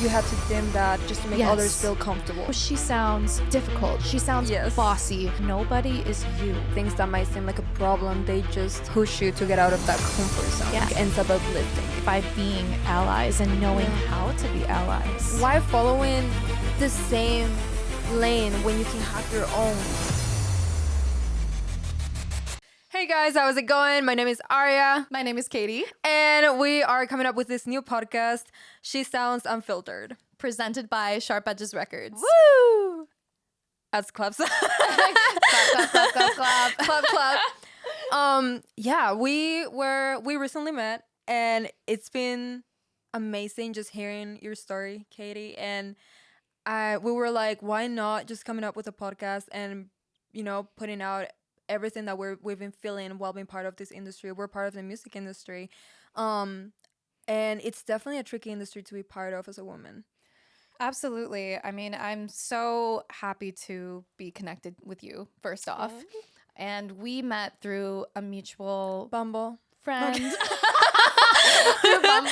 you had to dim that just to make others feel comfortable. She sounds difficult. She sounds bossy. Nobody is you. Things that might seem like a problem, they just push you to get out of that comfort zone. Yeah. It ends up uplifting. By being allies and knowing how to be allies. Why following the same lane when you can have your own? Hey guys, how's it going? My name is ARIA. My name is Katie. And we are coming up with this new podcast, She Sounds Unfiltered. Presented by Sharp Edges Records. Woo! As claps. Clap, clap, clap, clap, clap. Clap, clap. Yeah, we recently met, and it's been amazing just hearing your story, Katie. And we were like, why not just coming up with a podcast and, you know, putting out everything that we've been feeling while being part of this industry. We're part of the music industry. And it's definitely a tricky industry to be part of as a woman. Absolutely. I mean, I'm so happy to be connected with you, first off. And we met through a mutual Bumble friend. Through Bumble?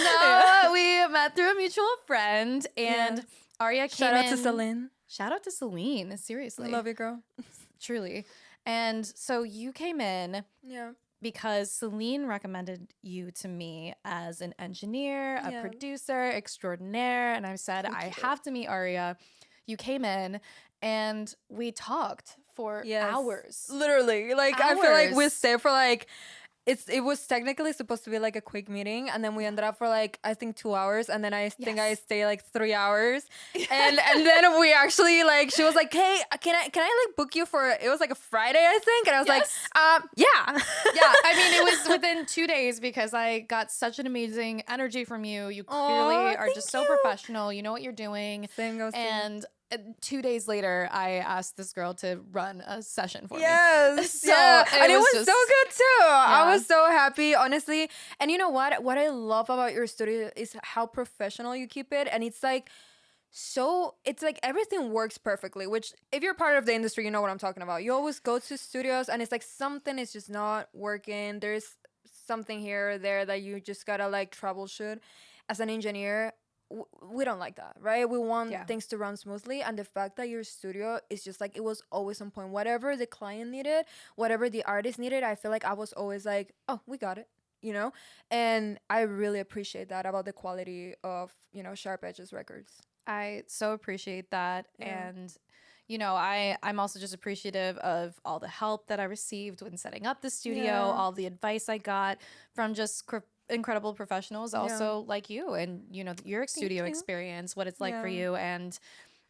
No, we met through a mutual friend, and ARIA came in. Shout out to Celine. Shout out to Celine, seriously. Love you, girl. Truly. And so you came in because Celine recommended you to me as an engineer, a producer extraordinaire. And I said, I have to meet ARIA. You came in and we talked for hours. Literally. Like, I feel like we stayed for like... It was technically supposed to be like a quick meeting, and then we ended up for like I think 2 hours, and then I think I stayed like 3 hours, and then we actually like she was like, hey, can I like book you for, it was like a Friday I think, and I was like yeah. I mean, it was within 2 days because I got such an amazing energy from you. You clearly are just so professional. You know what you're doing. Same goes and 2 days later, I asked this girl to run a session for me. Yes, so and it was so good too. I was so happy, honestly. And you know what? What I love about your studio is how professional you keep it, and it's like it's like everything works perfectly. Which, if you're part of the industry, you know what I'm talking about. You always go to studios, and it's like something is just not working. There's something here or there that you just gotta like troubleshoot. As an engineer, we don't like that, right? We want things to run smoothly, and the fact that your studio is just like, it was always on point. Whatever the client needed, whatever the artist needed, I feel like I was always like, oh, we got it, you know? And I really appreciate that about the quality of, you know, Sharp Edges Records. I so appreciate that. And you know, I'm also just appreciative of all the help that I received when setting up the studio, all the advice I got from just incredible professionals also like you, and you know, your studio experience, what it's like for you, and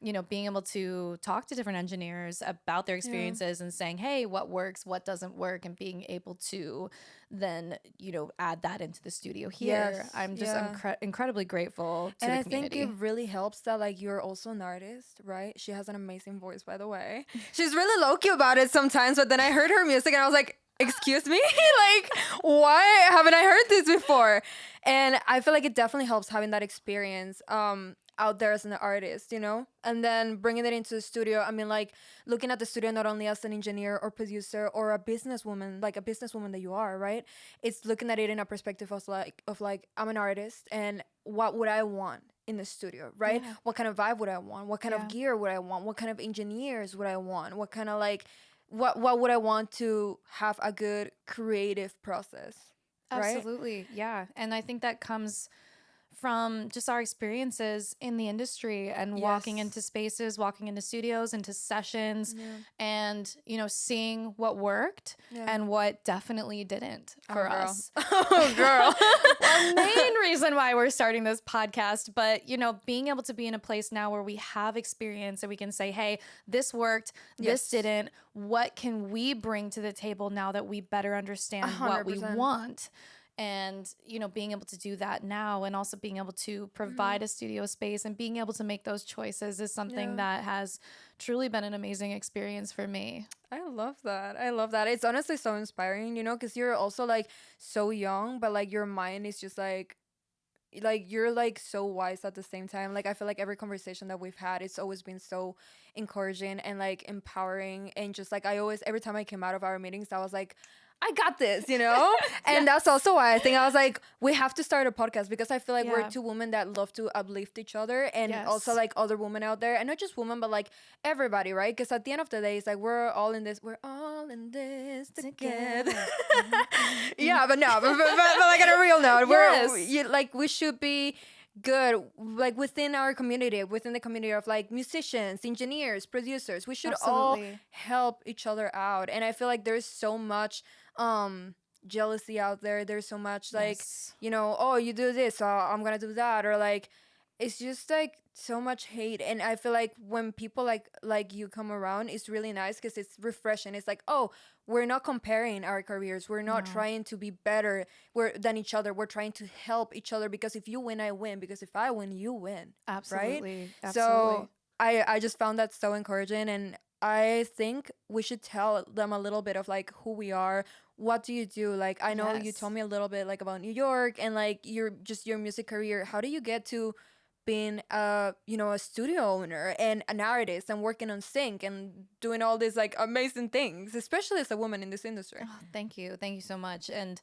you know, being able to talk to different engineers about their experiences and saying, hey, what works, what doesn't work, and being able to then, you know, add that into the studio here. I'm just incredibly grateful to the community. I think it really helps that like you're also an artist, right? She has an amazing voice, by the way. She's really low-key about it sometimes, but then I heard her music and I was like, excuse me? Like, why haven't I heard this before? And I feel like it definitely helps having that experience out there as an artist, you know? And then bringing it into the studio. I mean, like, looking at the studio not only as an engineer or producer or a businesswoman, like a businesswoman that you are, right? It's looking at it in a perspective of like I'm an artist, and what would I want in the studio, right? What kind of vibe would I want? What kind of gear would I want? What kind of engineers would I want? What kind of like... What would I want to have a good creative process, right? Absolutely, yeah. And I think that comes from just our experiences in the industry and walking into spaces, walking into studios, into sessions, and, you know, seeing what worked and what definitely didn't for us. Oh, girl. The main reason why we're starting this podcast, but, you know, being able to be in a place now where we have experience and we can say, hey, this worked, this didn't. What can we bring to the table now that we better understand 100%. What we want? And, you know, being able to do that now, and also being able to provide a studio space and being able to make those choices is something that has truly been an amazing experience for me. I love that. I love that. It's honestly so inspiring, you know, because you're also like so young, but like your mind is just like you're like so wise at the same time. Like, I feel like every conversation that we've had, it's always been so encouraging and like empowering. And just like every time I came out of our meetings, I was like, I got this, you know? And that's also why I think I was like, we have to start a podcast, because I feel like we're two women that love to uplift each other, and also like other women out there, and not just women, but like everybody, right? Because at the end of the day, it's like we're all in this together. Yeah, but no, but like on a real note, we should be good, like within our community, within the community of like musicians, engineers, producers. We should all help each other out. And I feel like there's so much jealousy out there. There's so much like, you know, oh, you do this, so I'm gonna do that, or like it's just like so much hate. And I feel like when people like you come around, it's really nice, because it's refreshing. It's like, oh, we're not comparing our careers, we're not trying to be better than each other, we're trying to help each other, because if you win, I win, because if I win, you win. Absolutely. Right? So I just found that so encouraging, and I think we should tell them a little bit of like who we are. What do you do? Like, I know you told me a little bit like about New York and like your music career. How do you get to being a studio owner and an artist and working on sync and doing all these like amazing things, especially as a woman in this industry? Oh, thank you so much. And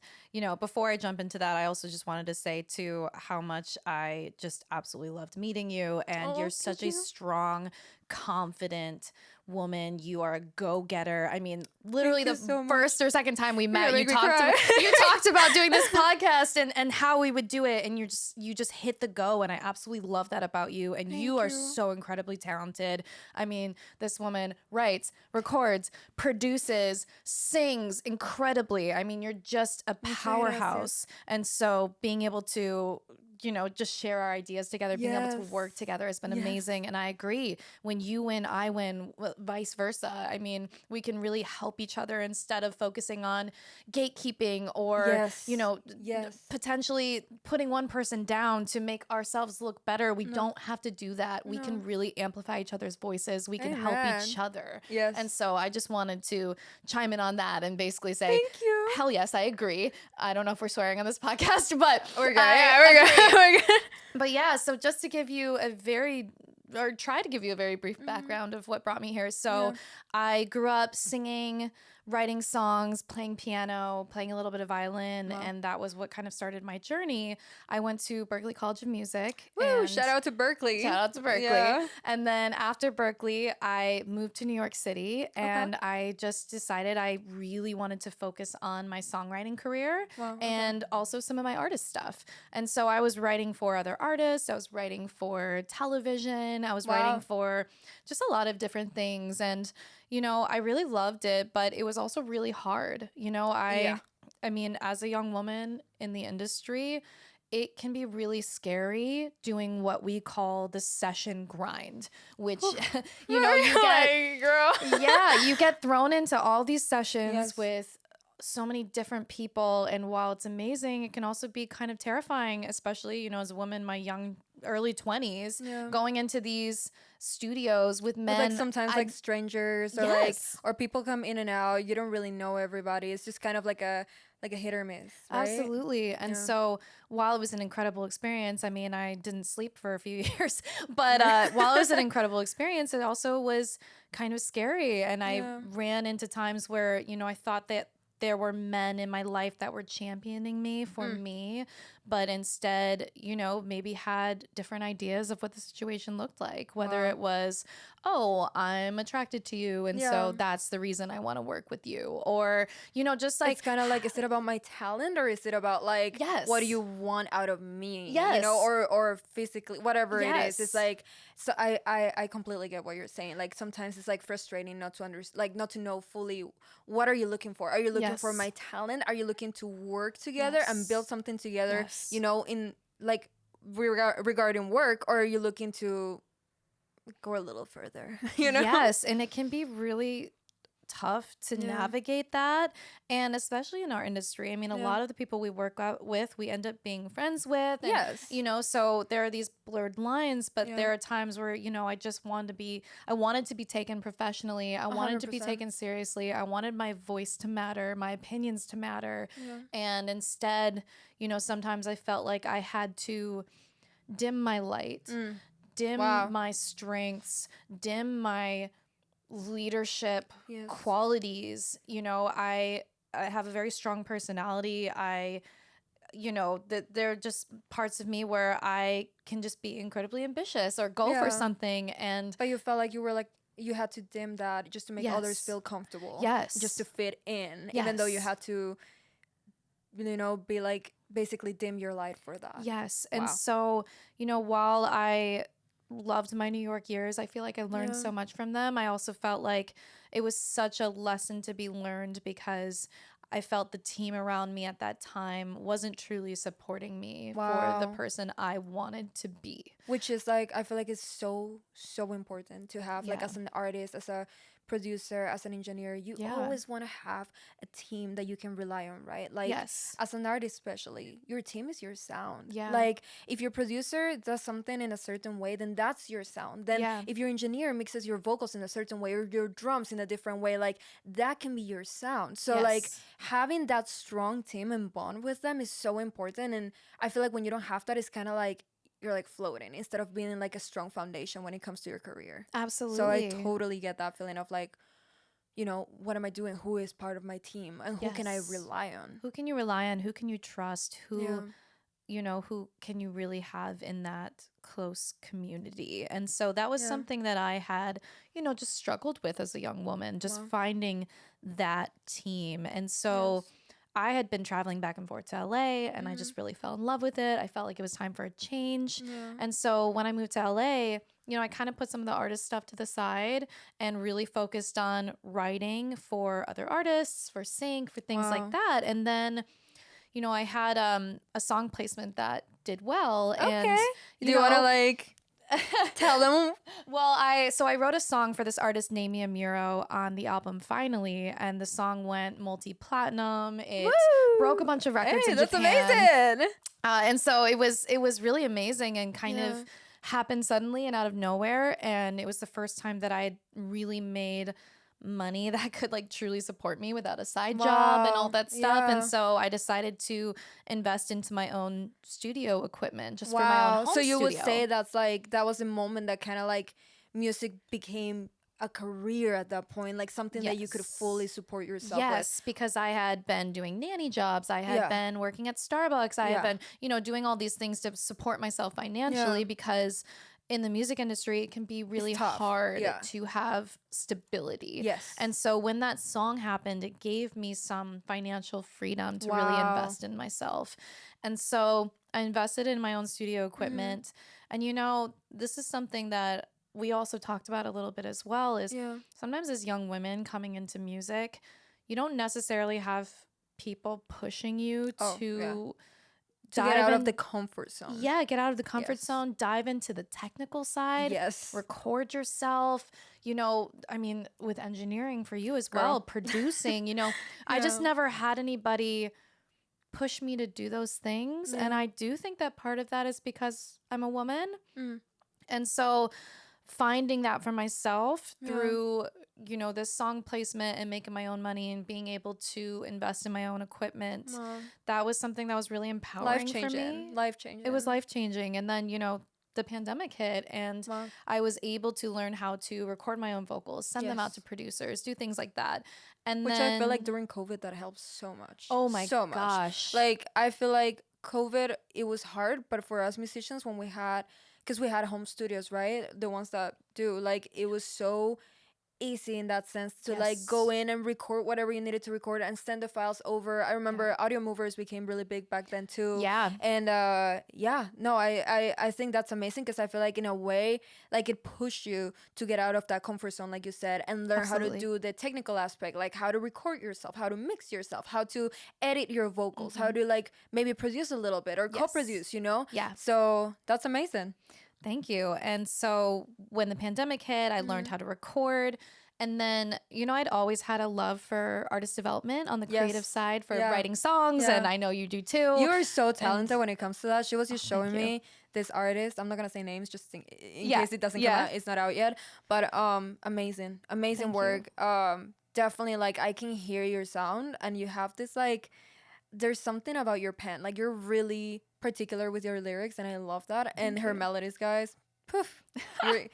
before I jump into that, I also just wanted to say too how much I just absolutely loved meeting you, and you're such a strong, confident woman. You are a go-getter. I mean, literally the first or second time we met, you talked about doing this podcast and how we would do it, and you just hit the go, and I absolutely love that about you. And you are so incredibly talented. I mean, this woman writes, records, produces, sings incredibly. I mean, you're just a powerhouse. And so being able to just share our ideas together, being able to work together has been amazing. And I agree. When you win, I win, vice versa. I mean, we can really help each other instead of focusing on gatekeeping or, potentially putting one person down to make ourselves look better. We don't have to do that. We can really amplify each other's voices. We can help each other. Yes. And so I just wanted to chime in on that and basically say, thank you. Hell yes, I agree. I don't know if we're swearing on this podcast, but we're good. We're good. But yeah, so just to give you try to give you a very brief background of what brought me here. So I grew up singing, writing songs, playing piano, playing a little bit of violin, and that was what kind of started my journey. I went to Berklee College of Music. Woo, shout out to Berklee. Yeah. And then after Berklee, I moved to New York City, and I just decided I really wanted to focus on my songwriting career and also some of my artist stuff. And so I was writing for other artists, I was writing for television, I was writing for just a lot of different things. And I really loved it, but it was also really hard. I mean, as a young woman in the industry, it can be really scary doing what we call the session grind, which, you get thrown into all these sessions with so many different people. And while it's amazing, it can also be kind of terrifying, especially, as a woman, my early 20s, going into these studios with men, like sometimes like strangers or or people come in and out. You don't really know everybody. It's just kind of like a hit or miss, right? Absolutely. And so while it was an incredible experience, I mean, I didn't sleep for a few years, but while it was an incredible experience, it also was kind of scary. And I ran into times where, I thought that there were men in my life that were championing me for me, but instead, maybe had different ideas of what the situation looked like, whether it was, oh, I'm attracted to you, and so that's the reason I want to work with you. Or, just like... It's kind of like, is it about my talent, or is it about like, what do you want out of me? Yes. Or physically, whatever it is. It's like, so I completely get what you're saying. Like sometimes it's like frustrating not to not to know fully what are you looking for. Are you looking for my talent? Are you looking to work together and build something together? In like regarding work, or are you looking to go a little further? Yes, and it can be really tough to navigate that, and especially in our industry. I mean, a lot of the people we work with, we end up being friends with, and, so there are these blurred lines, but there are times where, I wanted to be taken professionally. I wanted 100%. To be taken seriously. I wanted my voice to matter, my opinions to matter. And instead, sometimes I felt like I had to dim my light, dim my strengths, dim my leadership qualities. have a very strong personality. That there are just parts of me where I can just be incredibly ambitious or go for Yeah. something. And But you felt like you were like you had to dim that just to make others yes, feel comfortable. yes, Just to fit in, even though you yes, had to, be like basically dim your light for that. yes. And Wow. so, while I loved my New York years, I feel like I learned Yeah. so much from them. I also felt like it was such a lesson to be learned because I felt the team around me at that time wasn't truly supporting me for the Wow. person I wanted to be. Which is like I feel like it's so important to have like Yeah. as an artist, as a producer, as an engineer, you Yeah. always want to have a team that you can rely on, right? Like Yes. as an artist especially, your team is your sound. Yeah. Like if your producer does something in a certain way, then that's your sound. Then Yeah. if your engineer mixes your vocals in a certain way or your drums in a different way, like that can be your sound. So like Yes. having that strong team and bond with them is so important. And I feel like when you don't have that, it's kind of like you're like floating instead of being like a strong foundation when it comes to your career. Absolutely. So I totally get that feeling of like, what am I doing? Who is part of my team? And who can I Yes. rely on? Who can you rely on? Who can you trust? Yeah. Who can you really have in that close community? And so that was Yeah. something that I had, just struggled with as a young woman, just Wow. finding that team. And so Yes. I had been traveling back and forth to LA and I just really fell in love with it. I felt like it was time for a change. Yeah. And so when I moved to LA, I kind of put some of the artist stuff to the side and really focused on writing for other artists, for sync, for things Wow. like that. And then, I had a song placement that did well. And, Okay. Do you want to like tell them? Well, I wrote a song for this artist Nami Amuro on the album Finally, and the song went multi-platinum. It Woo! broke a bunch of records Hey, in that's Japan. amazing. And so it was really amazing and kind Yeah. of happened suddenly and out of nowhere. And it was the first time that I really made money that could like truly support me without a side job and all Wow. that stuff. Yeah. And so I decided to invest into my own studio equipment just for my Wow. own home So you would studio. say that's like that was a moment that kind of like music became a career at that point, like something that you could Yes. fully support yourself Yes, because I had been doing nanny jobs. I had Yeah. been working at Starbucks. I Yeah. had been, doing all these things to support myself financially because in the music industry, it can be really tough. hard Yeah. to have stability. with. Yes. And so when that song happened, it gave me some financial freedom to really Wow. invest in myself. And so I invested in my own studio equipment. And this is something that we also talked about a little bit as well is Yeah. sometimes as young women coming into music, you don't necessarily have people pushing you Oh, to yeah. To dive get out in- of the comfort zone. yeah, get out of the comfort Yes. zone, dive into the technical side, Yes. record yourself. With engineering for you as Girl. well, producing, I just Yeah. never had anybody push me to do those things. And Yeah. I do think that part of that is because I'm a woman. Mm. And so finding that for myself Yeah. through, this song placement and making my own money and being able to invest in my own equipment, Wow. that was something that was really empowering Life for me. changing. Life changing. It was life changing. And then, the pandemic hit and Wow. I was able to learn how to record my own vocals, send them out Yes. to producers, do things like that. And Which then I feel like during COVID that helped so much. oh my so much. gosh. Like I feel like COVID it was hard, but for us musicians when we had because we had home studios, right? The ones that do like it was so easy in that sense to like go Yes. in and record whatever you needed to record and send the files over. I remember audio movers became really big back then too. Yeah. And I think that's amazing because I feel like in a way like it pushed you to get out of that comfort zone like you said and learn how to Absolutely. do the technical aspect, like how to record yourself, how to mix yourself, how to edit your vocals, how to like maybe produce a little bit or Yes. co-produce, Yeah. So that's amazing. Thank you. And so when the pandemic hit, I Mm-hmm. learned how to record. And then, I'd always had a love for artist development on the creative Yes. side for Yeah. writing songs. Yeah. And I know you do too. You are so talented when it comes to that. She was just Oh, showing thank you. me this artist. I'm not gonna say names just in Yeah, case it doesn't yeah. come out. It's not out yet. But amazing Thank work. Definitely like I can hear your sound and you have this like there's something about your pen. Like you're really particular with your lyrics and I love that. And her you. melodies, guys, Poof. I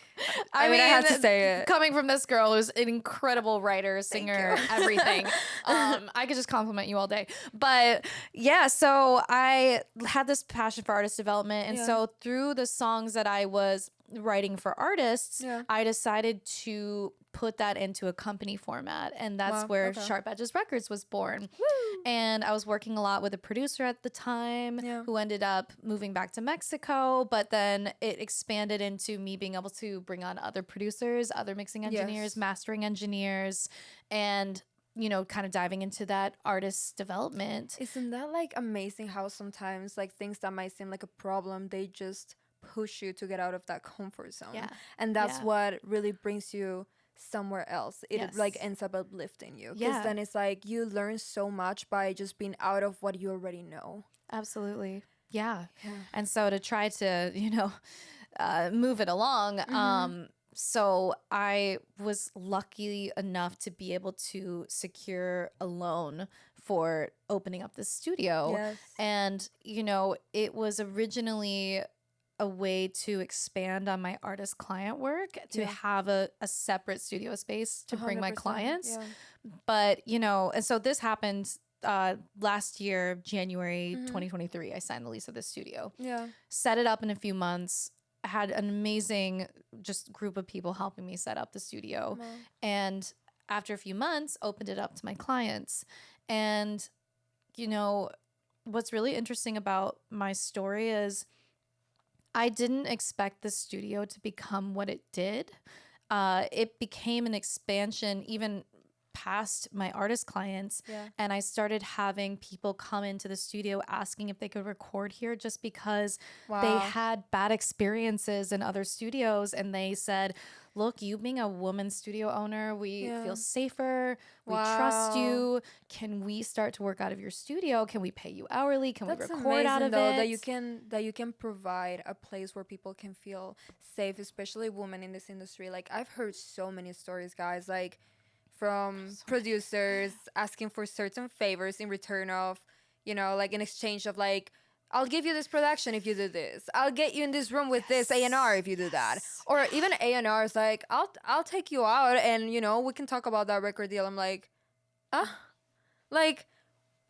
mean, I had to say it. Coming from this girl who's an incredible writer, singer, everything. I could just compliment you all day. But yeah, so I had this passion for artist development. And so through the songs that I was writing for artists, I decided to put that into a company format. And that's where Sharp Edges Records was born. Woo! And I was working a lot with a producer at the time who ended up moving back to Mexico. But then it expanded into me being able to bring on other producers, other mixing engineers, mastering engineers, and you know, kind of diving into that artist development. Isn't that like amazing how sometimes like things that might seem like a problem, they just push you to get out of that comfort zone. Yeah. And that's what really brings you somewhere else. It like ends up uplifting you. Because then it's like you learn so much by just being out of what you already know. Absolutely. Yeah. And so to try to, you know, move it along, so I was lucky enough to be able to secure a loan for opening up this studio. Yes. And, you know, it was originally a way to expand on my artist client work, to have a separate studio space to bring my clients. Yeah. But, you know, and so this happened last year, January 2023. I signed the lease of this studio. Yeah. Set it up in a few months. Had an amazing just group of people helping me set up the studio. Wow. And after a few months, opened it up to my clients. And, you know, what's really interesting about my story is I didn't expect the studio to become what it did. It became an expansion even past my artist clients. Yeah. And I started having people come into the studio asking if they could record here just because they had bad experiences in other studios. And they said, look, you being a woman studio owner, we feel safer. We trust you. Can we start to work out of your studio? Can we pay you hourly? Can we record out of it? That you can provide a place where people can feel safe, especially women in this industry. Like I've heard so many stories, guys, like from producers asking for certain favors in return of, you know, like in exchange of like, I'll give you this production if you do this. I'll get you in this room with this A&R if you do that. Or even A&R is like, I'll take you out and, you know, we can talk about that record deal. I'm like, like,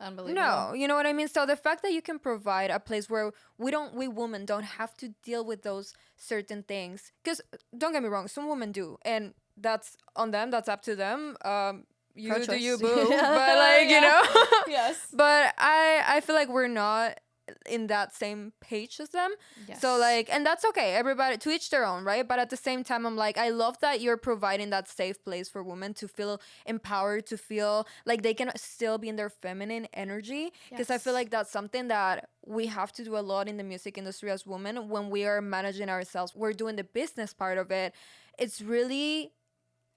unbelievable. No, you know what I mean? So the fact that you can provide a place where we women don't have to deal with those certain things. Because don't get me wrong, some women do. And that's on them. That's up to them. You do you, boo. But like, you know. Yes. But I feel like we're not in that same page as them. Yes. So like, and that's okay. Everybody to each their own, right? But at the same time, I'm like, I love that you're providing that safe place for women to feel empowered, to feel like they can still be in their feminine energy. Because I feel like that's something that we have to do a lot in the music industry as women when we are managing ourselves. We're doing the business part of it. It's really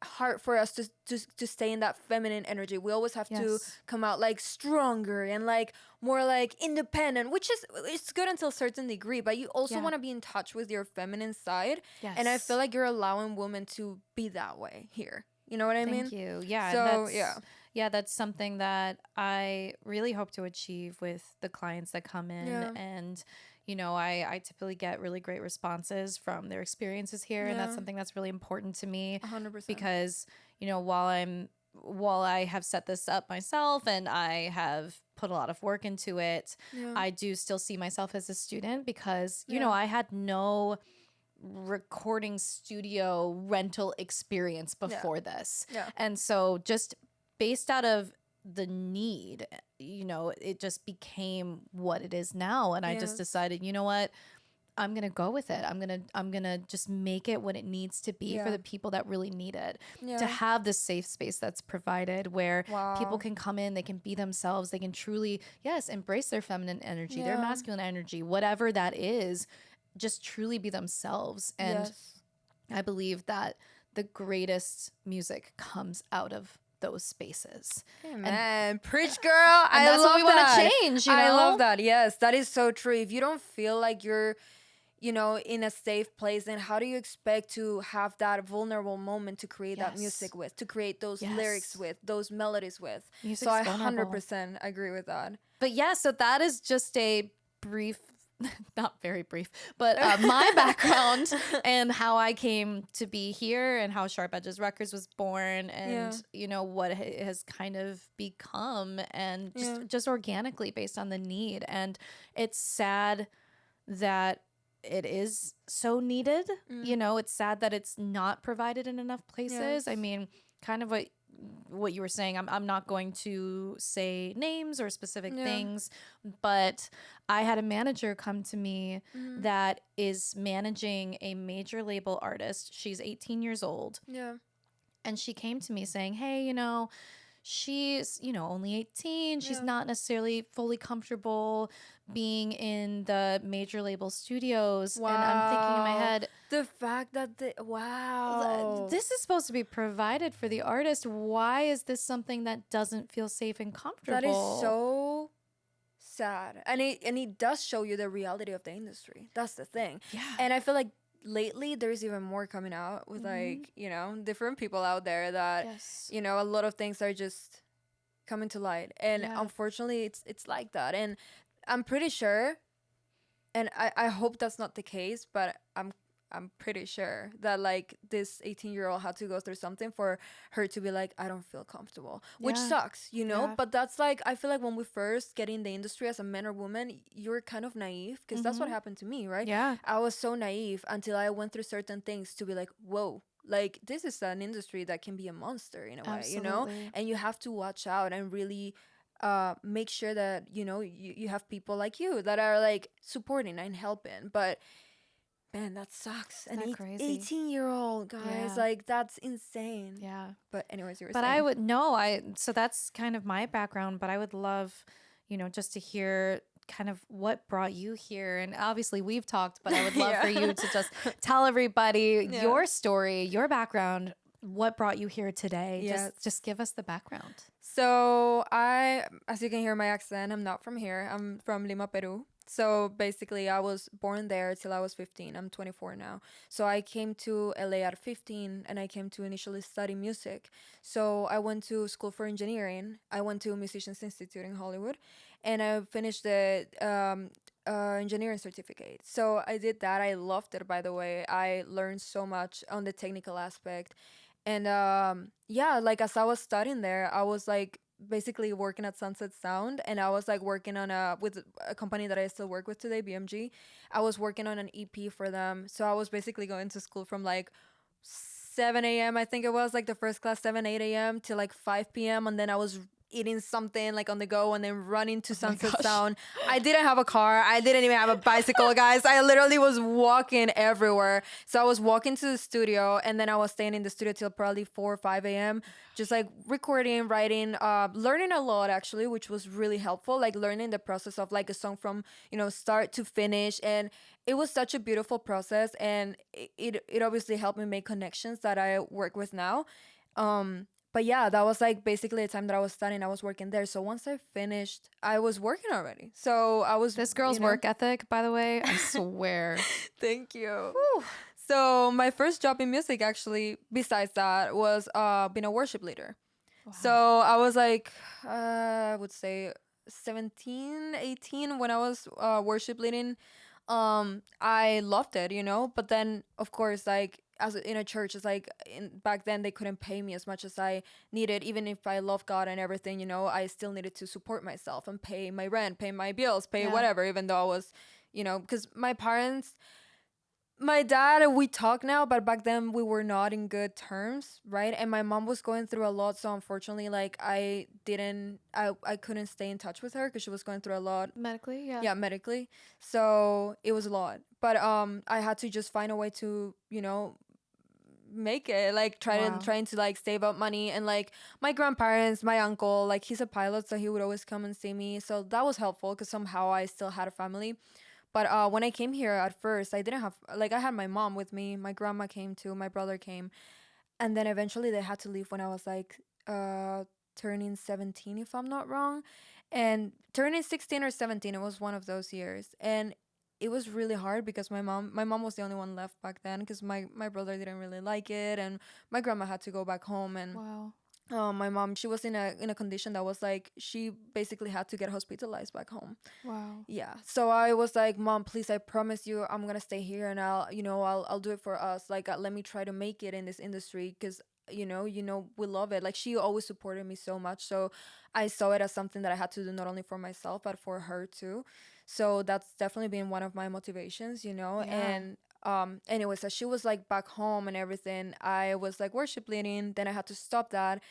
hard for us to stay in that feminine energy. We always have to come out like stronger and like more like independent, which is it's good until a certain degree, but you also want to be in touch with your feminine side. And I feel like you're allowing women to be that way here. You know what I mean? Thank you. Yeah. So that's something that I really hope to achieve with the clients that come in. And you know, I typically get really great responses from their experiences here. And that's something that's really important to me. 100%. Because, you know, while I have set this up myself and I have put a lot of work into it, I do still see myself as a student because, you know, I had no recording studio rental experience before this. And so just based out of the need, you know, it just became what it is now. And I just decided, you know what, I'm going to go with it. I'm going to just make it what it needs to be for the people that really need it. To have this safe space that's provided where people can come in, they can be themselves, they can truly, embrace their feminine energy, their masculine energy, whatever that is, just truly be themselves. And I believe that the greatest music comes out of those spaces. Amen. And preach, girl. I that's love what we want to change. You know? I love that. Yes, that is so true. If you don't feel like you're, you know, in a safe place, then how do you expect to have that vulnerable moment to create that music with, to create those lyrics with, those melodies with? Music's so I vulnerable. 100% agree with that. But so that is just a brief not very brief, but my background and how I came to be here and how Sharp Edges Records was born and, you know, what it has kind of become and just organically based on the need. And it's sad that it is so needed. You know, it's sad that it's not provided in enough places. I mean, kind of what you were saying, I'm not going to say names or specific things, but I had a manager come to me that is managing a major label artist. She's 18 years old. And she came to me saying, hey, you know, she's, you know, only 18. She's not necessarily fully comfortable being in the major label studios. And I'm thinking in my head, the fact that this is supposed to be provided for the artist. Why is this something that doesn't feel safe and comfortable? That is so sad. And it does show you the reality of the industry. That's the thing. And I feel like lately there's even more coming out with like, you know, different people out there that you know, a lot of things are just coming to light, and unfortunately it's like that. And I'm pretty sure, and I hope that's not the case, but I'm pretty sure that like this 18-year-old had to go through something for her to be like, I don't feel comfortable, which sucks, you know. But that's like, I feel like when we first get in the industry as a man or woman, you're kind of naive, because that's what happened to me, right? I was so naive until I went through certain things to be like, whoa, like this is an industry that can be a monster in a way, you know. And you have to watch out and really make sure that, you know, you have people like you that are like supporting and helping. But man, that sucks. An 18-year-old, guys, like that's insane. But anyways, you were saying. So that's kind of my background, but I would love, you know, just to hear kind of what brought you here. And obviously we've talked, but I would love for you to just tell everybody your story, your background, what brought you here today. Just give us the background. So as you can hear my accent, I'm not from here. I'm from Lima, Peru. So basically I was born there till I was 15. I'm 24 now. So I came to LA at 15, and I came to initially study music. So I went to school for engineering. I went to Musicians Institute in Hollywood, and I finished the engineering certificate. So I did that. I loved it, by the way. I learned so much on the technical aspect. And like as I was studying there, I was like basically working at Sunset Sound, and I was like working on with a company that I still work with today, BMG. I was working on an EP for them. So I was basically going to school from like 7 a.m. I think it was like the first class, 8 a.m. to like 5 p.m. And then I was eating something like on the go and then running to Sunset Sound. I didn't have a car. I didn't even have a bicycle, guys. I literally was walking everywhere. So I was walking to the studio, and then I was staying in the studio till probably 4 or 5 a.m. just like recording, writing, learning a lot actually, which was really helpful. Like learning the process of like a song from, you know, start to finish. And it was such a beautiful process, and it obviously helped me make connections that I work with now. But yeah, that was like basically the time that I was studying. I was working there. So once I finished, I was working already. So I was this girl's work ethic, by the way, I swear. Thank you. Whew. So my first job in music, actually, besides that, was being a worship leader. Wow. So I was like, I would say 17, 18 when I was worship leading. I loved it, you know. But then, of course, like as in a church, it's like back then they couldn't pay me as much as I needed. Even if I love God and everything, you know, I still needed to support myself and pay my rent, pay my bills, pay whatever. Even though I was, you know, because my parents, my dad, we talk now, but back then we were not in good terms, right? And my mom was going through a lot, so unfortunately, like I couldn't stay in touch with her because she was going through a lot medically. Medically. So it was a lot, but I had to just find a way to, you know, make it, like trying to like save up money. And like my grandparents, my uncle, like he's a pilot, so he would always come and see me, so that was helpful because somehow I still had a family. But when I came here at first, I didn't have, like, I had my mom with me, my grandma came too, my brother came, and then eventually they had to leave when I was like turning 17, if I'm not wrong, and turning 16 or 17, it was one of those years. And it was really hard because my mom was the only one left back then because my brother didn't really like it, and my grandma had to go back home. And my mom, she was in a condition that was like she basically had to get hospitalized back home. Wow. Yeah. So I was like, Mom, please, I promise you, I'm gonna stay here, and I'll do it for us. Like, let me try to make it in this industry, because we love it. Like, she always supported me so much. So I saw it as something that I had to do, not only for myself but for her too. So that's definitely been one of my motivations, Yeah. and anyways, as she was like back home and everything, I was like worship leading. Then I had to stop that.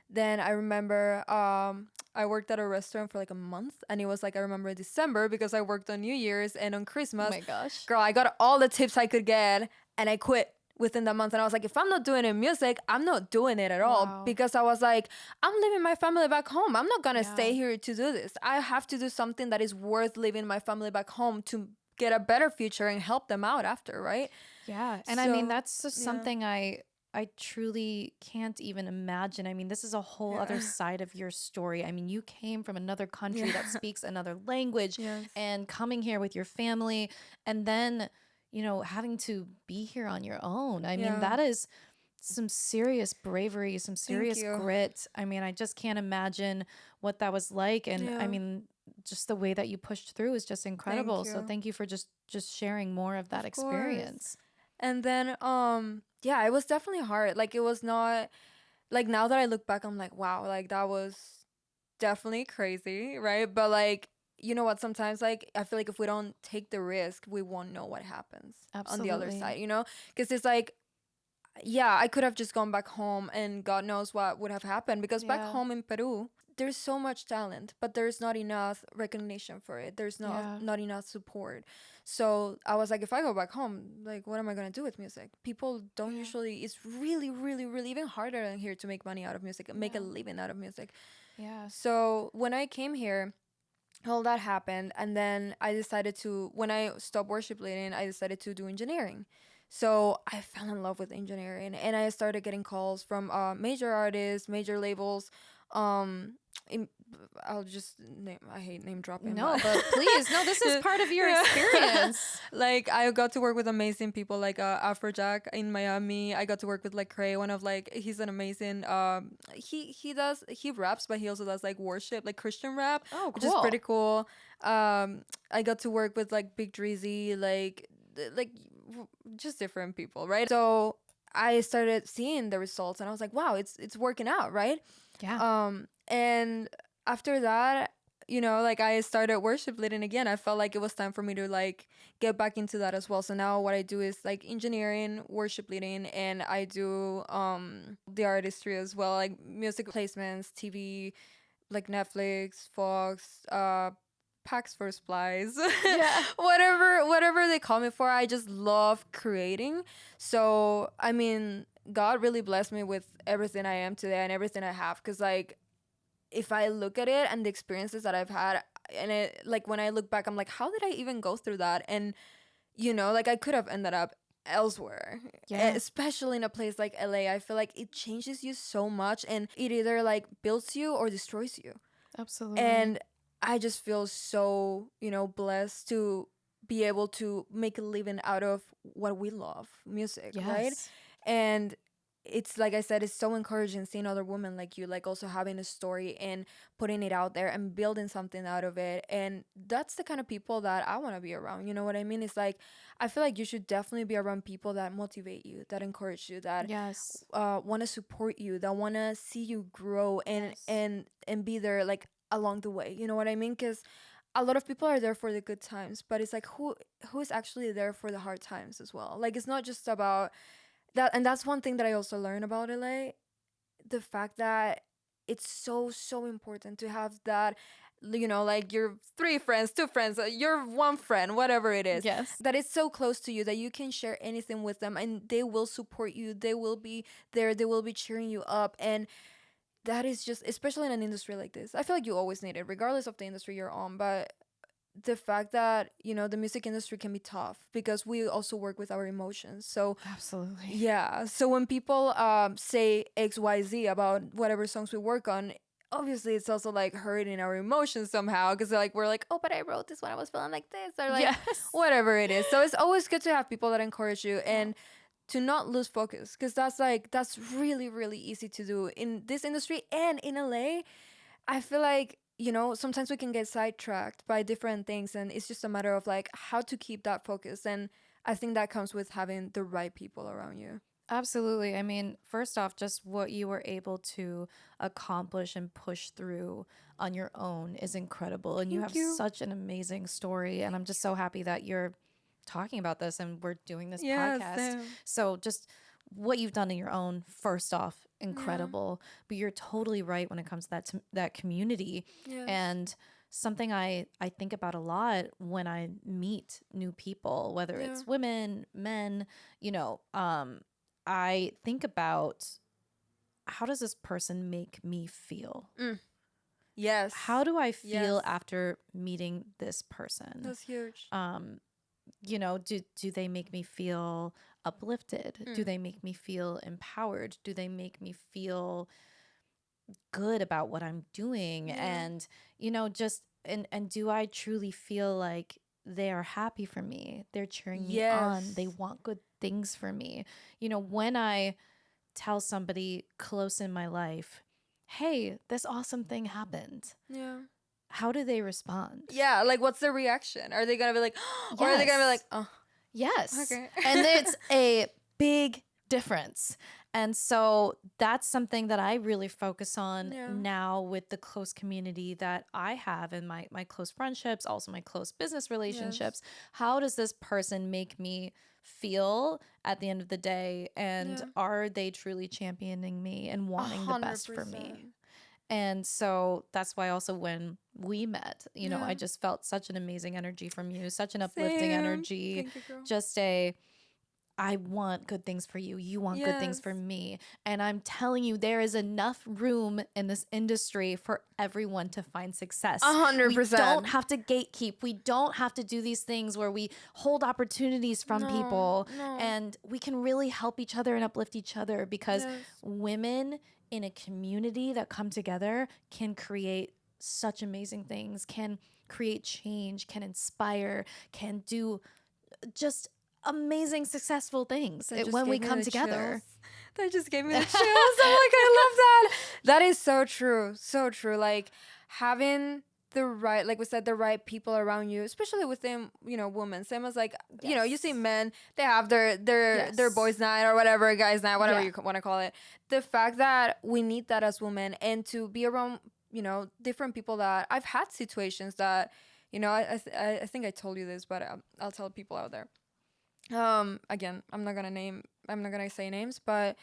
Then I remember I worked at a restaurant for like a month, and it was like, I remember December, because I worked on New Year's and on Oh Christmas. my gosh. Girl, I got all the tips I could get, and I quit within the month. And I was like, if I'm not doing it in music, I'm not doing it at all, Wow. because I was like, I'm leaving my family back home. I'm not gonna Yeah. stay here to do this. I have to do something that is worth leaving my family back home to get a better future and help them out after, right? Yeah. And I mean, So, that's just yeah. something I truly can't even imagine. I mean, this is a whole other Yeah. side of your story. I mean, you came from another country that Yeah. speaks another language Yes. and coming here with your family and then, having to be here on your own. I mean, Yeah. that is some serious bravery, some serious you. grit. I mean, I just can't imagine what that was like. And I Yeah. mean, just the way that you pushed through is just incredible. So you. thank you for just sharing more of that Of course. experience. And then yeah, it was definitely hard. Like, it was not like, now that I look back, I'm like, wow, like that was definitely crazy, right? But like, you know what, sometimes like I feel like if we don't take the risk, we won't know what happens on the other Absolutely. side, because it's like, yeah, I could have just gone back home and God knows what would have happened, because back Yeah. home in Peru, there's so much talent, but there's not enough recognition for it. There's Yeah. not enough support. So I was like, if I go back home, like, what am I gonna do with music? People don't Yeah. usually. It's really, really, really even harder than here to make money out of music, and make a Yeah. living out of music. Yeah. So when I came here, all that happened, and then I decided to, when I stopped worship leading, I decided to do engineering. So I fell in love with engineering, and I started getting calls from major artists, major labels. um in, I'll just name, I hate name dropping, No, but please, no, this is part of your Yeah. experience. Like, I got to work with amazing people like Afrojack in Miami. I got to work with like Cray, one of like, he's an amazing he raps, but he also does like worship, like Christian rap, Oh, which is pretty cool. I got to work with like Big Drizzy, like just different people, right? So I started seeing the results, and I was like, wow, it's working out, right? Yeah. And after that, like, I started worship leading again. I felt like it was time for me to like get back into that as well. So now what I do is like engineering, worship leading, and I do the artistry as well, like music placements, TV, like Netflix, Fox, packs for supplies. Yeah. whatever they call me for. I just love creating. So I mean, God really blessed me with everything I am today and everything I have, because like, if I look at it and the experiences that I've had, and it, like, when I look back, I'm like, how did I even go through that? And like, I could have ended up elsewhere. Yeah. Especially in a place like LA. I feel like it changes you so much, and it either like builds you or destroys you. Absolutely. And I just feel so, blessed to be able to make a living out of what we love, music, right? yes. And it's like I said, it's so encouraging seeing other women like you, like, also having a story and putting it out there and building something out of it. And that's the kind of people that I want to be around. You know what I mean? It's like, I feel like you should definitely be around people that motivate you, that encourage you, that Yes. want to support you, that want to see you grow, and Yes. and be there like along the way. You know what I mean? Because a lot of people are there for the good times, but it's like, who is actually there for the hard times as well? Like, it's not just about that. And that's one thing that I also learned about LA, the fact that it's so important to have that, like, your three friends, two friends, your one friend, whatever it is, Yes. that is so close to you that you can share anything with them, and they will support you, they will be there, they will be cheering you up. And that is just, especially in an industry like this, I feel like you always need it regardless of the industry you're on. But the fact that, the music industry can be tough, because we also work with our emotions. So Absolutely. yeah, so when people say XYZ about whatever songs we work on, obviously it's also like hurting our emotions somehow, because like, we're like, oh, but I wrote this when I was feeling like this, or like Yes. whatever it is. So it's always good to have people that encourage you, and to not lose focus, because that's really, really easy to do in this industry and in LA. I feel like, sometimes we can get sidetracked by different things, and it's just a matter of like how to keep that focus. And I think that comes with having the right people around you. Absolutely. I mean, first off, just what you were able to accomplish and push through on your own is incredible. And you have Thank you. such an amazing story. And I'm just so happy that you're talking about this and we're doing this Yeah, podcast. same. So, just what you've done in your own, first off, incredible. But you're totally right when it comes to that community. Yes. And something I think about a lot when I meet new people, whether it's women, men, I think about, how does this person make me feel? Yes. How do I feel Yes. after meeting this person? That's huge. Do they make me feel uplifted? Do they make me feel empowered? Do they make me feel good about what I'm doing? And just and do I truly feel like they are happy for me? They're cheering me on. They want good things for me. When I tell somebody close in my life, hey, this awesome thing happened, Yeah. how do they respond? Yeah, like what's their reaction? Are they gonna be like, or are they gonna be like, oh, yes. okay. And it's a big difference. And so that's something that I really focus on now with the close community that I have in my close friendships, also my close business relationships. How does this person make me feel at the end of the day? And are they truly championing me and wanting the best for me? And so that's why also when we met, I just felt such an amazing energy from you, such an uplifting energy. Thank you, girl. Just I want good things for you. You want good things for me. And I'm telling you, there is enough room in this industry for everyone to find success. 100%. We don't have to gatekeep. We don't have to do these things where we hold opportunities from people. No. And we can really help each other and uplift each other, because women in a community that come together can create such amazing things, can create change, can inspire, can do just amazing, successful things when we come together. That just gave me the chills. I'm like, I love that. That is so true. So true. Like having the right, like we said, the right people around you, especially within, women. Same as like, you see men, they have their boys' night or whatever, guys' night, whatever you want to call it. The fact that we need that as women, and to be around, different people that I've had situations that, I think I told you this, but I'll tell people out there. Again, I'm not gonna say names, but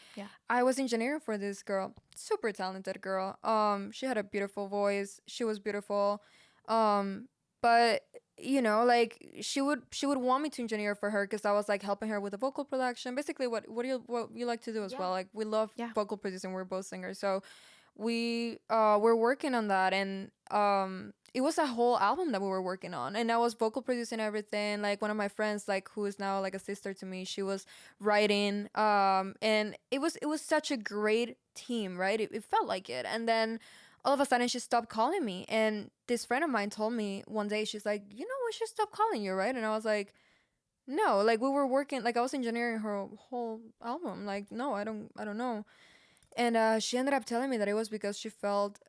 I was engineering for this girl, super talented girl. She had a beautiful voice. She was beautiful. But like she would want me to engineer for her, because I was like helping her with the vocal production. Basically what you like to do as well. Like we love vocal producing. We're both singers, so we're working on that, and it was a whole album that we were working on, and I was vocal producing everything. Like one of my friends, like who is now like a sister to me, she was writing, and it was such a great team, right? It felt like it. And then all of a sudden she stopped calling me, and this friend of mine told me one day, she's like, we should stop calling you, right? And I was like, no, like we were working, like I was engineering her whole album, like no, I don't know. And she ended up telling me that it was because she felt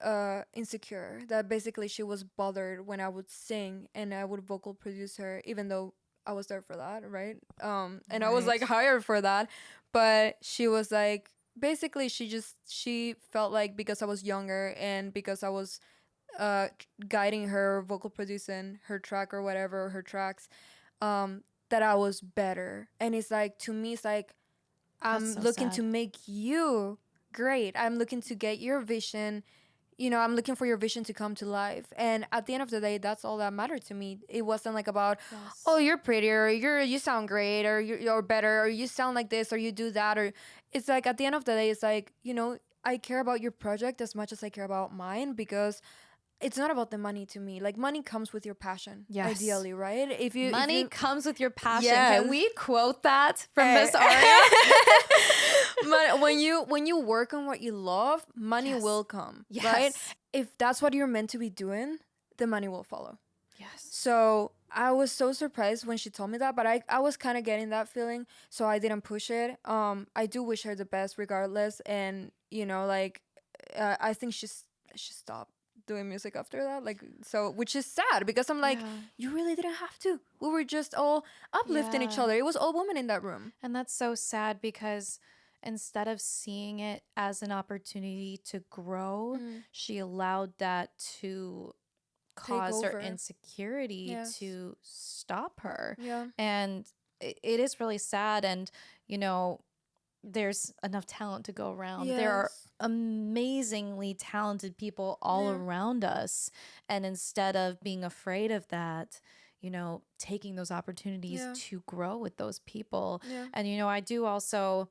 insecure, that basically she was bothered when I would sing and I would vocal produce her, even though I was there for that, right? And I was like hired for that. But she was like, basically she felt like because I was younger and because I was guiding her, vocal producing her track or whatever, her tracks, that I was better. And it's like, to me, it's like, I'm looking to make you great. I'm looking to get your vision. I'm looking for your vision to come to life. And at the end of the day, that's all that mattered to me. It wasn't like about, oh, you're prettier, you sound great, or you're better, or you sound like this, or you do that. Or it's like, at the end of the day, it's like, I care about your project as much as I care about mine, because it's not about the money to me. Like money comes with your passion, ideally, right? If you comes with your passion. Can we quote that from Miss ARIA? when you work on what you love, money will come, right? If that's what you're meant to be doing, the money will follow. Yes. So I was so surprised when she told me that, but I was kind of getting that feeling, so I didn't push it. I do wish her the best regardless, and like, I think she stopped doing music after that, like, so, which is sad because I'm like, Yeah. you really didn't have to. We were just all uplifting each Yeah. other. It was all women in that room. And that's so sad because instead of seeing it as an opportunity to grow, she allowed that to Take cause her over. insecurity Yes. to stop her. Yeah. And it is really sad. And, you know, there's enough talent to go around. There are Yes. amazingly talented people all Yeah. around us. And instead of being afraid of that, you know, taking those opportunities Yeah. to grow with those people. Yeah. And, you know, I do also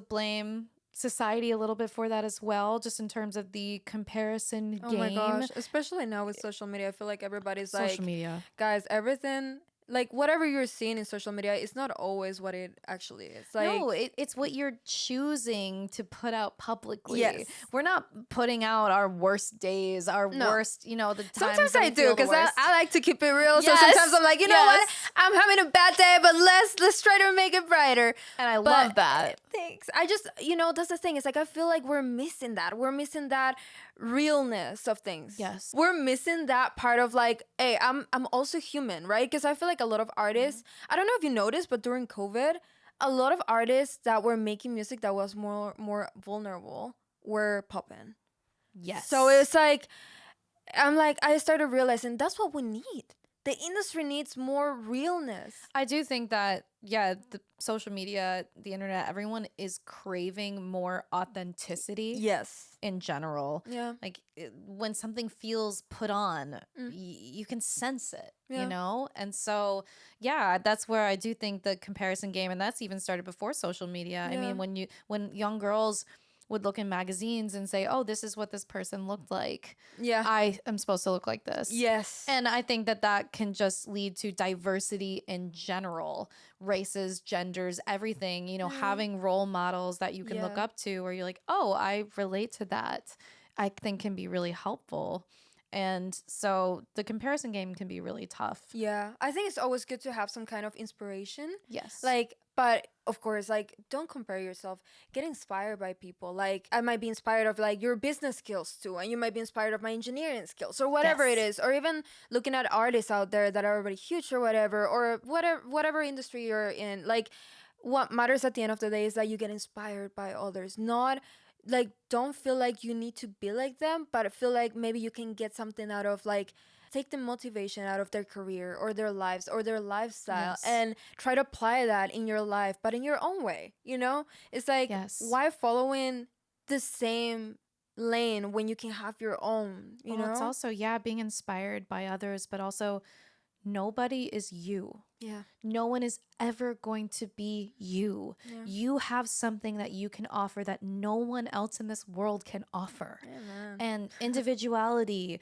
blame society a little bit for that as well, just in terms of the comparison Oh game. my gosh, especially now with social media, I feel like everybody's like, Social media. guys, everything, like, whatever you're seeing in social media, it's not always what it actually is. Like, No, it's what you're choosing to put out publicly. Yes. We're not putting out our worst days, our No. worst, you know, the times sometimes that we I do feel the because worst. I like to keep it real. Yes. So sometimes I'm like, you know what, Yes. I'm having a bad day, but let's try to make it brighter. And I But love that. Thanks. I just, that's the thing. It's like I feel like we're missing that. We're missing that realness of things. Yes. We're missing that part of like, hey, I'm also human, right? Because I feel like a lot of artists, I don't know if you noticed, but during COVID, a lot of artists that were making music that was more vulnerable were popping. Yes. So it's like, I started realizing that's what we need. The industry needs more realness. I do think that, yeah, the social media, the internet, everyone is craving more authenticity. Yes. In general. Yeah. Like when something feels put on, you can sense it, Yeah. you know? And so, yeah, that's where I do think the comparison game, and that's even started before social media. Yeah. I mean, when young girls would look in magazines and say, oh, this is what this person looked like. Yeah. I am supposed to look like this. Yes. And I think that can just lead to diversity in general, races, genders, everything, you know, having role models that you can look up to where you're like, oh, I relate to that, I think can be really helpful. And so the comparison game can be really tough. Yeah. I think it's always good to have some kind of inspiration. Yes. Like, but of course, like, don't compare yourself. Get inspired by people. Like, I might be inspired of like your business skills too, and you might be inspired of my engineering skills or whatever it is, or even looking at artists out there that are already huge or whatever industry you're in. Like, what matters at the end of the day is that you get inspired by others, not like, don't feel like you need to be like them, but feel like maybe you can get something out of, like, take the motivation out of their career or their lives or their lifestyle and try to apply that in your life, but in your own way. It's like, why following the same lane when you can have your own, you know? It's also, being inspired by others, but also nobody is you. Yeah. No one is ever going to be you. Yeah. You have something that you can offer that no one else in this world can offer. Amen. And individuality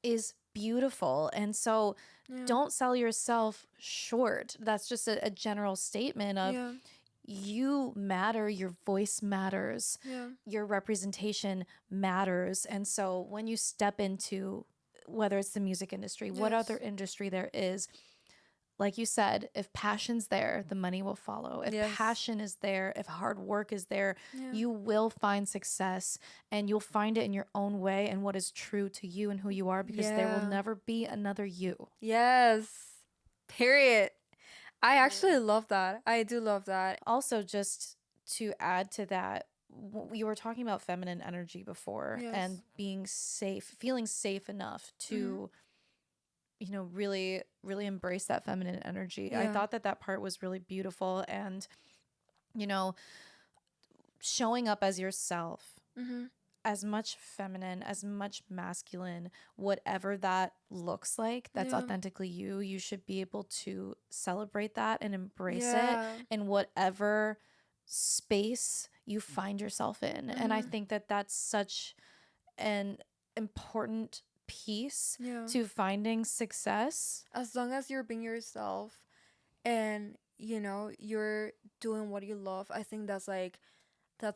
is beautiful. And so don't sell yourself short. That's just a general statement of you matter, your voice matters, your representation matters. And so when you step into, whether it's the music industry, what other industry there is, like you said, if passion's there, the money will follow. If passion is there, if hard work is there, you will find success, and you'll find it in your own way and what is true to you and who you are, because there will never be another you. Yes. Period. I actually love that. I do love that. Also, just to add to that, we were talking about feminine energy before and being safe, feeling safe enough to really, really embrace that feminine energy. I thought that part was really beautiful. And, showing up as yourself, as much feminine, as much masculine, whatever that looks like, that's authentically you, you should be able to celebrate that and embrace it in whatever space you find yourself in. And I think that that's such an important piece to finding success. As long as you're being yourself and you're doing what you love, I think that's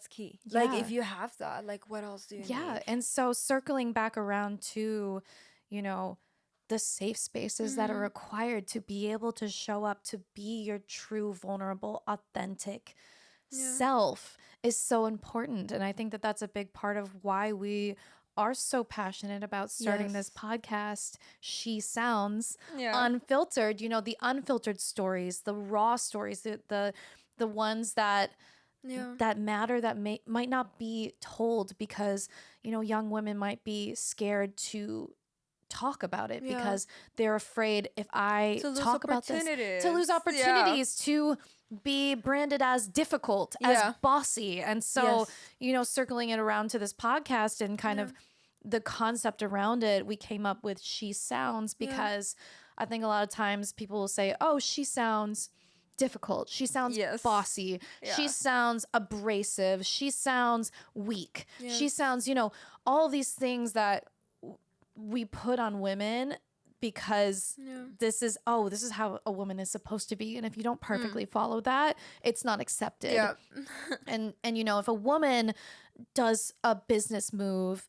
key. Like, if you have that, like, what else do you need? And so circling back around to the safe spaces that are required to be able to show up, to be your true, vulnerable, authentic self is so important. And I think that that's a big part of why we are so passionate about starting this podcast, She Sounds Unfiltered, you know, the unfiltered stories, the raw stories, the ones that that matter, that might not be told because, you know, young women might be scared to talk about it because they're afraid, if I talk about this, to lose opportunities, to be branded as difficult, as bossy. And so, you know, circling it around to this podcast and kind of the concept around it, we came up with She Sounds because I think a lot of times people will say, oh, she sounds difficult, she sounds bossy, she sounds abrasive, she sounds weak, she sounds, you know, all these things that we put on women because this is how a woman is supposed to be, and if you don't perfectly follow that, it's not accepted. and you know, if a woman does a business move,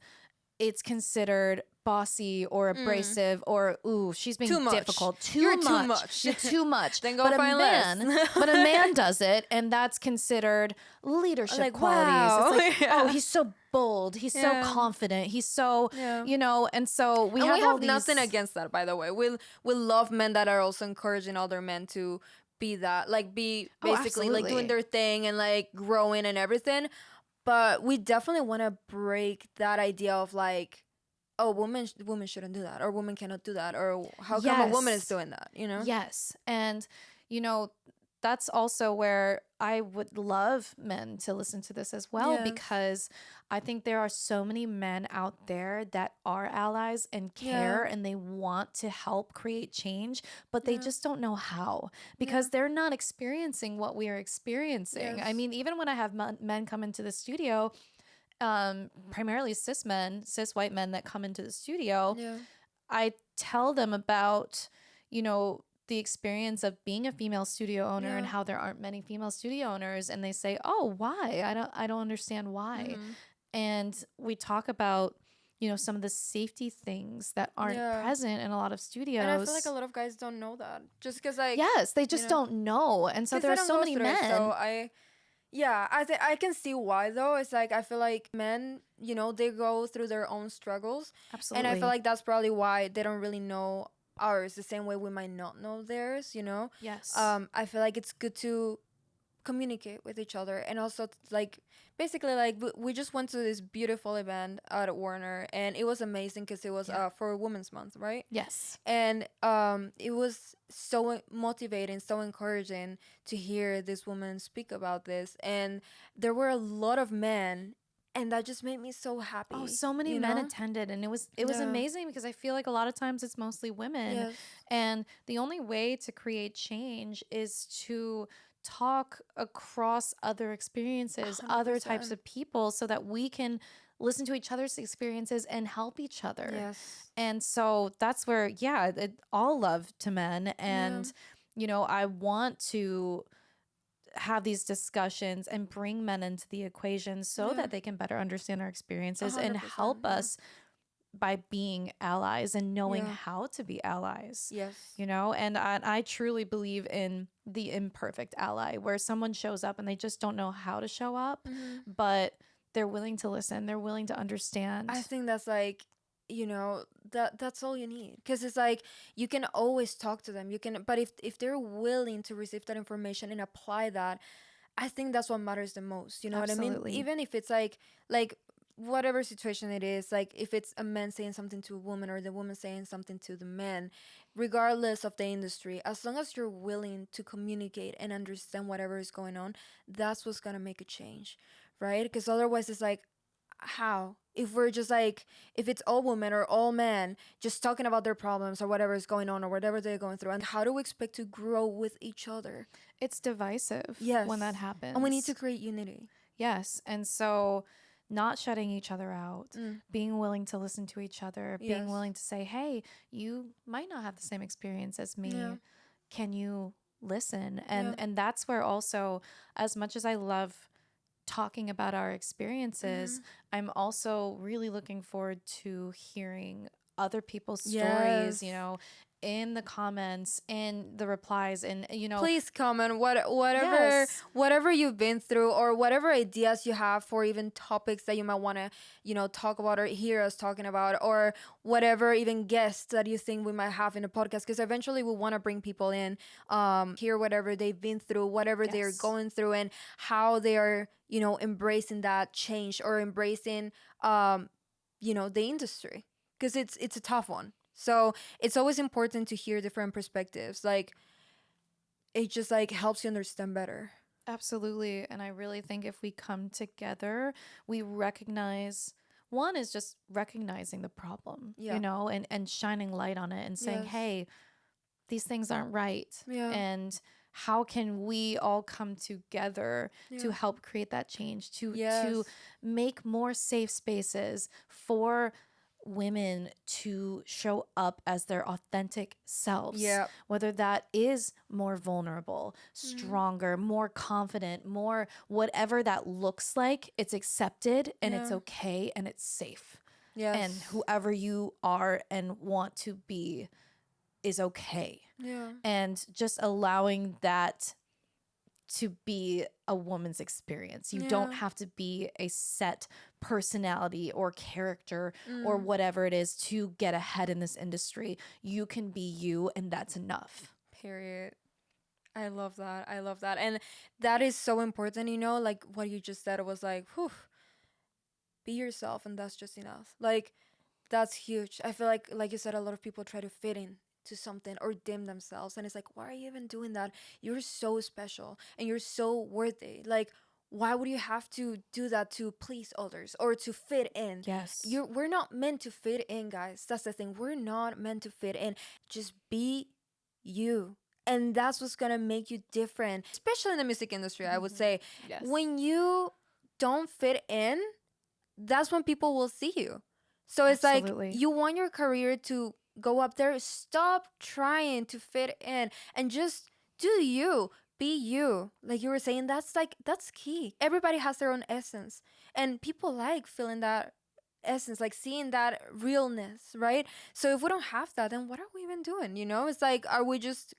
it's considered bossy or abrasive or ooh, she's being difficult. You're too much. Then go find less. But a man does it, and that's considered leadership qualities. Wow. It's like, oh, he's so bold, he's so confident, he's so you know. And so we have nothing against that, by the way. We love men that are also encouraging other men to be that, like, be basically like doing their thing and like growing and everything. But we definitely want to break that idea of like, oh, women shouldn't do that, or women cannot do that, or how come a woman is doing that, you know? Yes. And, you know, that's also where I would love men to listen to this as well, because I think there are so many men out there that are allies and care and they want to help create change, but they just don't know how, because they're not experiencing what we are experiencing. I mean, even when I have men come into the studio, primarily cis white men that come into the studio, I tell them about, you know, the experience of being a female studio owner and how there aren't many female studio owners, and they say, oh, why? I don't understand why. And we talk about, you know, some of the safety things that aren't present in a a lot of studios. And I feel like a lot of guys don't know that, just because, like, they just don't know. And so there are so many men. So I can see why, though. It's like, I feel like men, you know, they go through their own struggles. Absolutely. And I feel like that's probably why they don't really know ours the same way we might not know theirs, you know? Yes. I feel like it's good to communicate with each other, and also like basically like we just went to this beautiful event at Warner, and it was amazing because it was for Women's Month, right? Yes. And it was so motivating, so encouraging to hear this woman speak about this, and there were a lot of men. And that just made me so happy. Oh, so many men attended, and it was amazing, because I feel like a lot of times it's mostly women, and the only way to create change is to talk across other experiences, 100%. Other types of people, so that we can listen to each other's experiences and help each other. Yes. And so that's where, all love to men, and you know, I want to have these discussions and bring men into the equation so that they can better understand our experiences and help us by being allies and knowing how to be allies. Yes. You know, and I truly believe in the imperfect ally, where someone shows up and they just don't know how to show up, but they're willing to listen, they're willing to understand. I think that's like, you know, that's all you need, because it's like you can always talk to them, but if they're willing to receive that information and apply that, I think that's what matters the most, you know. Absolutely. what I mean? Even if it's like whatever situation it is, like if it's a man saying something to a woman or the woman saying something to the man, regardless of the industry, as long as you're willing to communicate and understand whatever is going on, that's what's gonna make a change, right? Because otherwise it's like, how, if we're just like, if it's all women or all men just talking about their problems or whatever is going on or whatever they're going through, and how do we expect to grow with each other? It's divisive when that happens, and we need to create unity. Yes. And so not shutting each other out, being willing to listen to each other, being willing to say, hey, you might not have the same experience as me, can you listen? And that's where also, as much as I love talking about our experiences, I'm also really looking forward to hearing other people's stories, Yes. you know, in the comments, in the replies, and, you know, Please comment yes, whatever you've been through, or whatever ideas you have for even topics that you might want to, talk about or hear us talking about, or whatever even guests that you think we might have in the podcast, because eventually we want to bring people in, hear whatever they've been through, whatever they're yes. going through, and how they are, embracing that change, or embracing, the industry, because it's a tough one. So it's always important to hear different perspectives. Like, it just like helps you understand better. Absolutely. And I really think if we come together, we recognize, one is just recognizing the problem, Yeah. you know, and shining light on it and saying, Yes. hey, these things aren't right. Yeah. And how can we all come together to Yeah. help create that change, to Yes. make more safe spaces for women to show up as their authentic selves, Yeah. whether that is more vulnerable, stronger, more confident, more whatever that looks like, it's accepted and it's Yeah. okay and it's safe. Yes. And whoever you are and want to be is okay. Yeah. And just allowing that to be a woman's experience. You don't Yeah. have to be a set personality or character Mm. or whatever it is to get ahead in this industry. You can be you, and that's enough. Period. I love that. I love that. And that is so important, like what you just said. It was like, whew, be yourself, and that's just enough. Like, that's huge. I feel like you said, a lot of people try to fit in to something or dim themselves, and it's like, why are you even doing that? You're so special and you're so worthy. Like, why would you have to do that to please others or to fit in? Yes. We're not meant to fit in, guys. That's the thing. We're not meant to fit in. Just be you. And that's what's gonna make you different, especially in the music industry. I would say, Yes. when you don't fit in, that's when people will see you. So it's Absolutely. like, you want your career to go up there. Stop trying to fit in and just do you. Be you. Like you were saying, that's key. Everybody has their own essence, and people like feeling that essence, like seeing that realness, right? So if we don't have that, then what are we even doing? It's like, are we just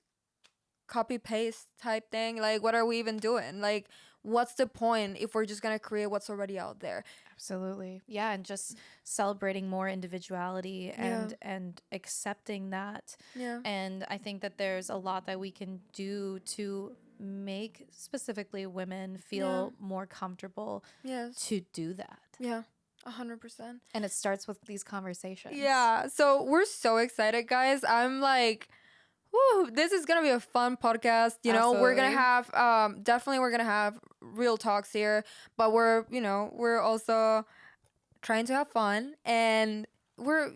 copy paste type thing? Like, what are we even doing? Like, what's the point if we're just gonna create what's already out there? Absolutely. Yeah, and just celebrating more individuality and accepting that. Yeah. And I think that there's a lot that we can do to make specifically women feel more comfortable Yes. to do that. Yeah. 100%. And it starts with these conversations. Yeah. So we're so excited, guys. I'm like, whoo, this is gonna be a fun podcast. We're gonna Absolutely. have definitely we're gonna have real talks here, but we're also trying to have fun, and we're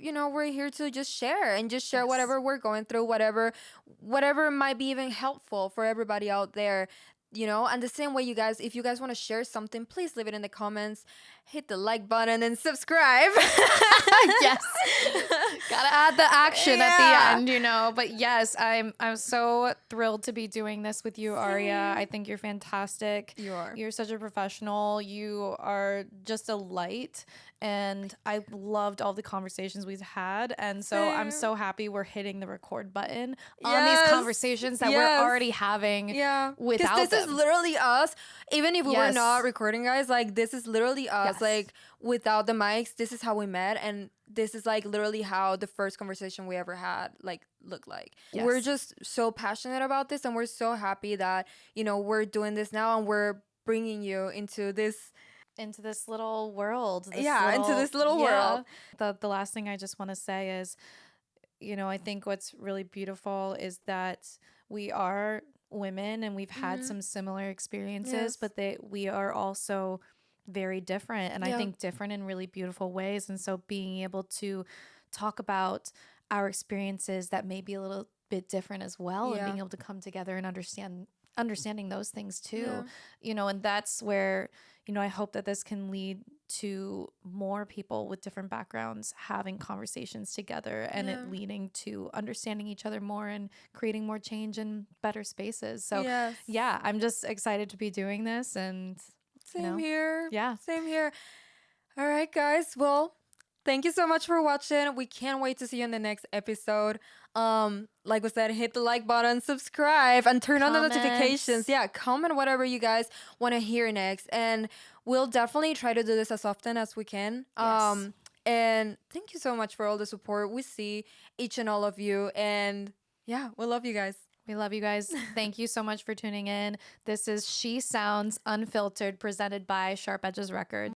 here to just share Yes. whatever we're going through, whatever might be even helpful for everybody out there. And the same way, you guys, if you guys want to share something, please leave it in the comments, hit the like button and subscribe. Yes. Gotta add the action at Yeah. the end, But yes, I'm so thrilled to be doing this with you, Aria. I think you're fantastic. You are. You're such a professional. You are just a light. And I loved all the conversations we've had. And so I'm Same. so happy we're hitting the record button on Yes. these conversations that we're Yes. already having Yeah, without this is them. literally us. Even if we were Yes. not recording, guys, like, this is literally us. Yes. Like, without the mics, this is how we met, and this is like literally how the first conversation we ever had like looked like. Yes. We're just so passionate about this, and we're so happy that we're doing this now, and we're bringing you into this little world. into this little world. The last thing I just want to say is, I think what's really beautiful is that we are women and we've had some similar experiences, Yes. but we are also very different, and I Yeah. think different in really beautiful ways. And so being able to talk about our experiences that may be a little bit different as well, and Yeah. being able to come together and understanding those things too, and that's where, I hope that this can lead to more people with different backgrounds having conversations together, and it leading to understanding each other more and creating more change in better spaces. So Yes. yeah, I'm just excited to be doing this, and Same here. Yeah. Same here. All right, guys. Well, Thank you so much for watching. We can't wait to see you in the next episode. Like we said, hit the like button, subscribe, and turn on the notifications. Yeah, comment whatever you guys want to hear next. And we'll definitely try to do this as often as we can. Yes. And thank you so much for all the support. We see each and all of you. And yeah, we love you guys. We love you guys. Thank you so much for tuning in. This is She Sounds Unfiltered, presented by Sharp Edges Records.